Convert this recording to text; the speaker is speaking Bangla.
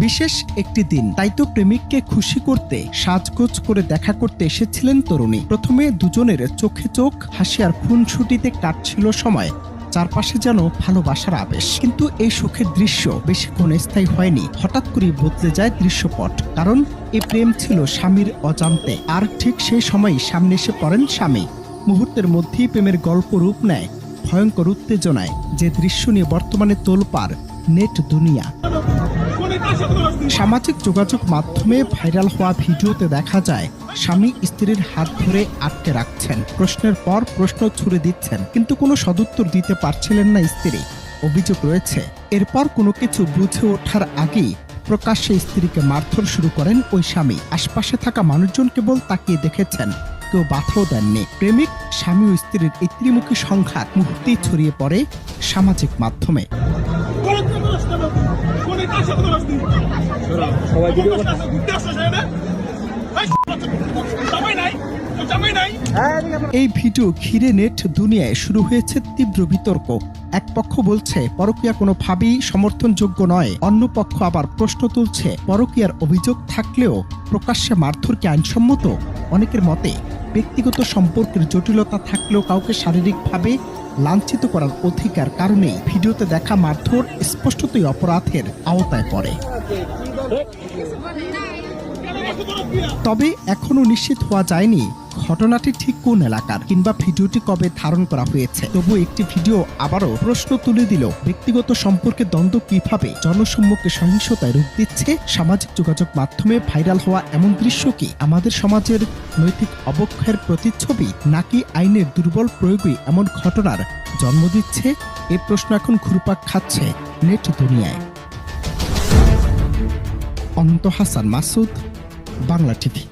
বিশেষ একটি দিন, তাই তো প্রেমিককে খুশি করতে সাজগোজ করে দেখা করতে এসেছিলেন তরুণী। প্রথমে দুজনের চোখে চোখ, হাসি আর খুনসুটিতে কাটছিল সময়, চারপাশে যেন ভালোবাসার আবেশ। কিন্তু এই সুখের দৃশ্য বেশিক্ষণ স্থায়ী হয়নি। হঠাৎ করে বদলে যায় দৃশ্যপট, কারণ এই প্রেম ছিল স্বামীর অজান্তে। আর ঠিক সেই সময়ই সামনে এসে পড়েন স্বামী। মুহূর্তের মধ্যেই প্রেমের গল্প রূপ নেয় ভয়ঙ্কর উত্তেজনায়, যে দৃশ্য নিয়ে বর্তমানে তোলপাড় নেট দুনিয়া। সামাজিক যোগাযোগ মাধ্যমে ভাইরাল হওয়া ভিডিওতে দেখা যায় স্বামী স্ত্রীর হাত ধরে আটকে রাখছেন, প্রশ্নের পর প্রশ্ন ছুড়ে দিচ্ছেন, কিন্তু কোনো সদুত্তর দিতে পারছিলেন না স্ত্রী। অভিযোগ রয়েছে এরপর কোনো কিছু বুঝে ওঠার আগেই প্রকাশ্যে স্ত্রীকে মারধর শুরু করেন ওই স্বামী। আশপাশে থাকা মানুষজন কেবল তাকিয়ে দেখেছেন, কেউ বাধাও দেননি। প্রেমিক, স্বামী ও স্ত্রীর এই ত্রিমুখী সংঘাত মুহূর্তেই ছড়িয়ে পড়ে সামাজিক মাধ্যমে। এই ভিডিও ঘিরে নেট দুনিয়ায় শুরু হয়েছে তীব্র বিতর্ক। এক পক্ষ বলছে পরকীয়া কোনোভাবেই সমর্থনযোগ্য নয়, অন্য পক্ষ আবার প্রশ্ন তুলছে পরকীয়ার অভিযোগ থাকলেও প্রকাশ্যে মারধর কি আইনসম্মত। অনেকের মতে ব্যক্তিগত সম্পর্কের জটিলতা থাকলেও কাউকে শারীরিকভাবে লাঞ্ছিত করার অধিকার কারণেই ভিডিওতে দেখা মারধর স্পষ্টতই অপরাধের আওতায় পড়ে। তবে এখনো নিশ্চিত হওয়া যায়নি ঘটনাটি ঠিক কোন এলাকার কিংবা ভিডিওটি কবে ধারণ করা হয়েছে। তবু একটি ভিডিও আবারও প্রশ্ন তুলে দিল, ব্যক্তিগত সম্পর্কে দ্বন্দ্ব কিভাবে জনসম্মুখে সহিংসতায় রূপ দিচ্ছে। সামাজিক যোগাযোগ মাধ্যমে ভাইরাল হওয়া এমন দৃশ্য কি আমাদের সমাজের নৈতিক অবক্ষয়ের প্রতিচ্ছবি, নাকি আইনের দুর্বল প্রয়োগই এমন ঘটনার জন্ম দিচ্ছে? এ প্রশ্ন এখন ঘুরপাক খাচ্ছে নেট দুনিয়ায়। অনন্ত হাসান মাসুদ, বাংলা টিভি।